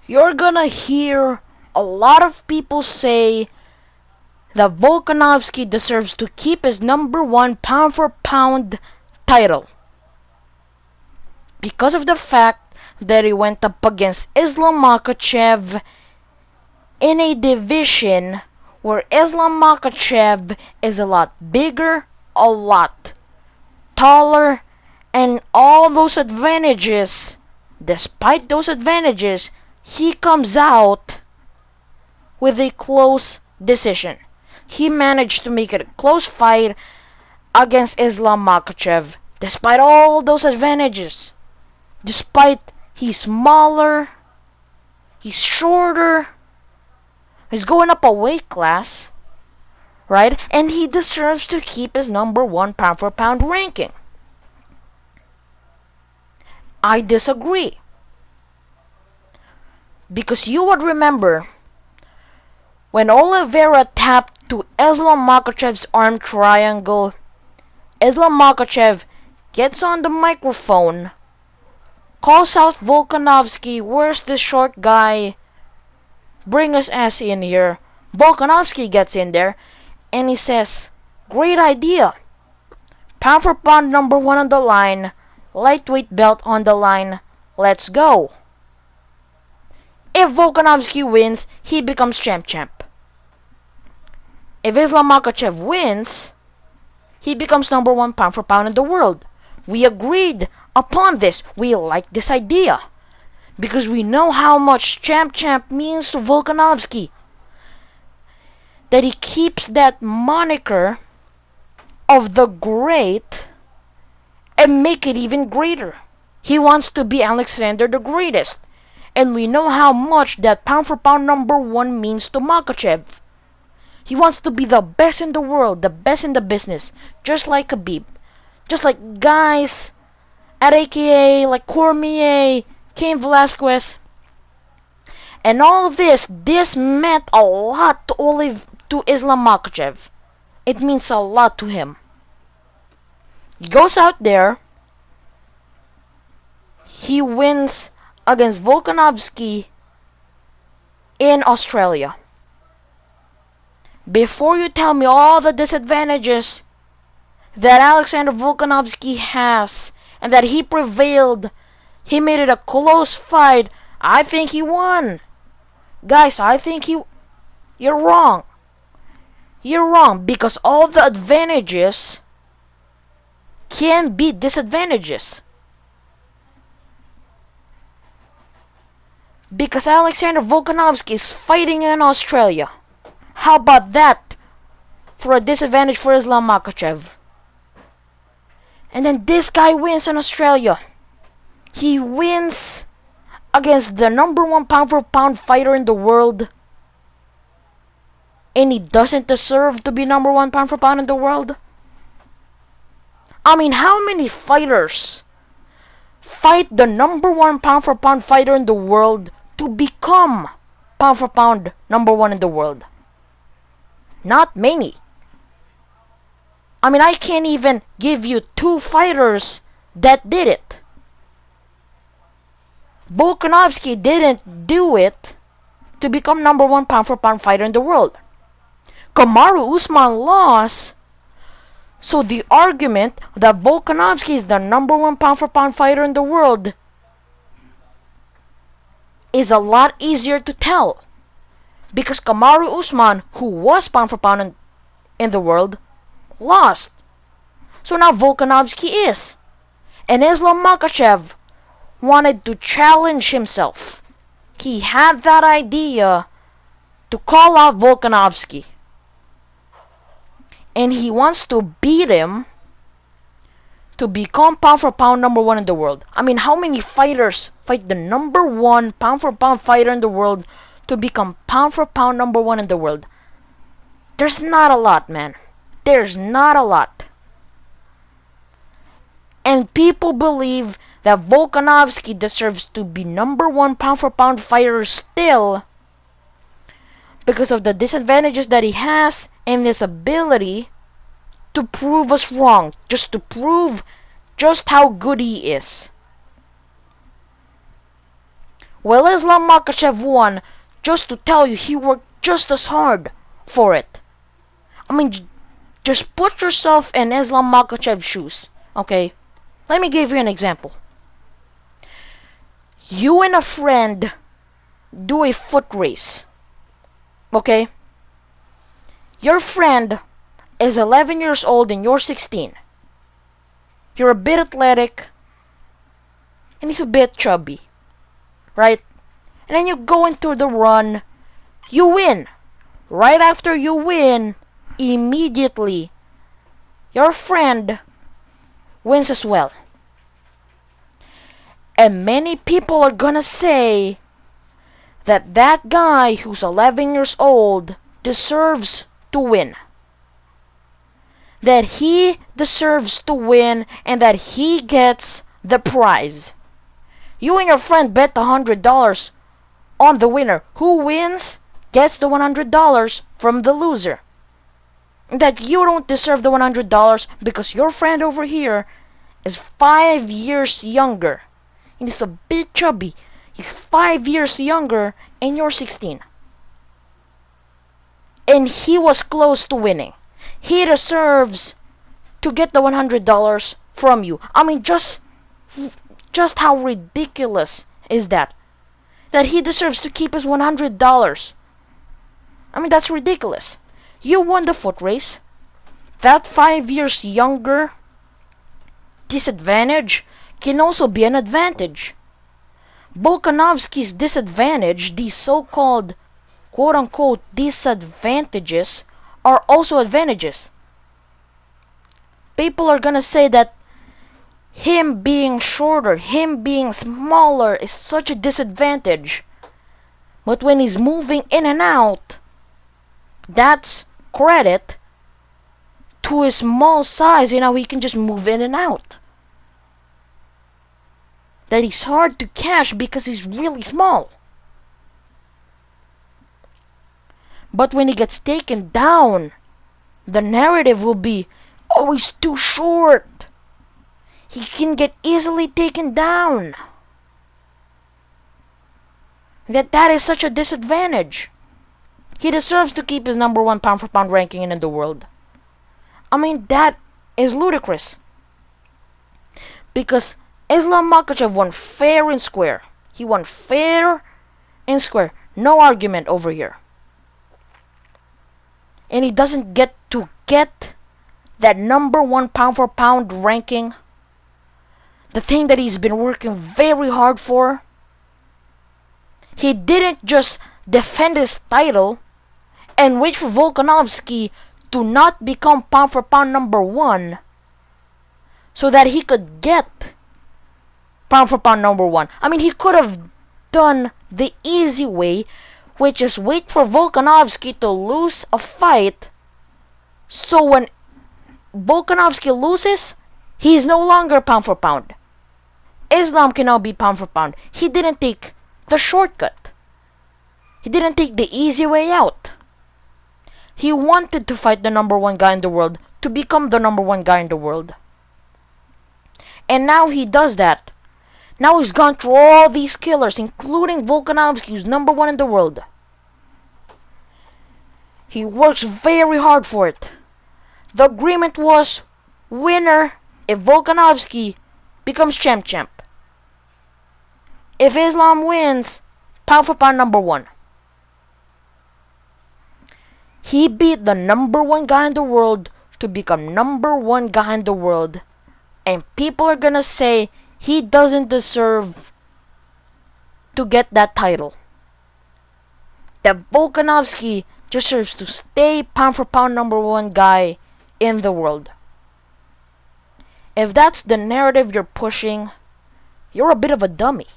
you're gonna hear a lot of people say that Volkanovski deserves to keep his number one pound for pound title because of the fact that he went up against Islam Makhachev in a division where Islam Makhachev is a lot bigger, a lot taller, and all those advantages. Despite those advantages, he comes out with a close decision. He managed to make it a close fight against Islam Makhachev, despite all those advantages. Despite he's smaller, he's shorter, he's going up a weight class, right? And he deserves to keep his number one pound for pound ranking. I disagree. Because you would remember when Oliveira tapped to Islam Makhachev's arm triangle, Islam Makhachev gets on the microphone, calls out Volkanovski, "Where's this short guy? Bring his ass in here." Volkanovski gets in there and he says, "Great idea. Pound for pound number one on the line, lightweight belt on the line, let's go." If Volkanovski wins, he becomes champ. If Islam Makhachev wins, he becomes number one pound for pound in the world. We agreed upon this. We like this idea. Because we know how much champ means to Volkanovski. That he keeps that moniker of the great and make it even greater. He wants to be Alexander the Greatest. And we know how much that pound for pound number one means to Makhachev. He wants to be the best in the world, the best in the business, just like Khabib. Just like guys at AKA, like Cormier, Cain Velasquez. And all this meant a lot to Islam Makhachev. It means a lot to him. He goes out there, he wins against Volkanovski in Australia. Before you tell me all the disadvantages that Alexander Volkanovski has and that he prevailed, he made it a close fight, I think he won. Guys, I think you're wrong. You're wrong because all the advantages can be disadvantages. Because Alexander Volkanovski is fighting in Australia. How about that for a disadvantage for Islam Makhachev? And then this guy wins in Australia. He wins against the number one pound for pound fighter in the world. And he doesn't deserve to be number one pound for pound in the world? I mean, how many fighters fight the number one pound for pound fighter in the world to become pound for pound number one in the world? Not many. I mean, I can't even give you two fighters that did it. Volkanovski didn't do it to become number one pound for pound fighter in the world. Kamaru Usman lost. So the argument that Volkanovski is the number one pound for pound fighter in the world is a lot easier to tell. Because Kamaru Usman, who was pound for pound in the world, lost. So now Volkanovski is. And Islam Makhachev wanted to challenge himself. He had that idea to call out Volkanovski. And he wants to beat him to become pound for pound number one in the world. I mean, how many fighters fight the number one pound for pound fighter in the world to become pound for pound number one in the world? There's not a lot, man. There's not a lot. And people believe that Volkanovski deserves to be number one pound for pound fighter still because of the disadvantages that he has and his ability to prove us wrong, just to prove just how good he is. Well, Islam Makhachev won just to tell you he worked just as hard for it. I mean, just put yourself in Islam Makhachev's shoes, okay? Let me give you an example. You and a friend do a foot race, okay? Your friend is 11 years old and you're 16. You're a bit athletic and he's a bit chubby, right? And then you go into the run, you win. Right after you win, immediately, your friend wins as well. And many people are gonna say that that guy who's 11 years old deserves to win. That he deserves to win and that he gets the prize. You and your friend bet $100 on the winner. Who wins gets the $100 from the loser. That you don't deserve the $100 because your friend over here is 5 years younger. And he's a bit chubby. He's 5 years younger and you're 16. And he was close to winning. He deserves to get the $100 from you. I mean, just how ridiculous is that? That he deserves to keep his $100. I mean, that's ridiculous. You won the foot race. That 5 years younger disadvantage can also be an advantage. Volkanovski's disadvantage, these so-called quote-unquote disadvantages, are also advantages. People are gonna say that him being shorter, him being smaller is such a disadvantage. But when he's moving in and out, that's credit to his small size. You know, he can just move in and out. That he's hard to catch because he's really small. But when he gets taken down, the narrative will be, oh, he's too short. He can get easily taken down. That is such a disadvantage. He deserves to keep his #1 pound for pound ranking in the world. I mean, that is ludicrous. Because Islam Makhachev won fair and square. He won fair and square. No argument over here. And he doesn't get to get that #1 pound for pound ranking. The thing that he's been working very hard for. He didn't just defend his title and wait for Volkanovski to not become pound for pound #1 so that he could get pound for pound #1. I mean, he could have done the easy way, which is wait for Volkanovski to lose a fight, so when Volkanovski loses, he is no longer pound for pound. Islam can now be pound for pound. He didn't take the shortcut. He didn't take the easy way out. He wanted to fight the #1 guy in the world to become the #1 guy in the world. And now he does that. Now he's gone through all these killers, including Volkanovski, who's #1 in the world. He works very hard for it. The agreement was winner if Volkanovski becomes champ. If Islam wins, pound for pound #1. He beat the #1 guy in the world to become #1 guy in the world. And people are gonna say he doesn't deserve to get that title. That Volkanovski deserves to stay pound for pound #1 guy in the world. If that's the narrative you're pushing, you're a bit of a dummy.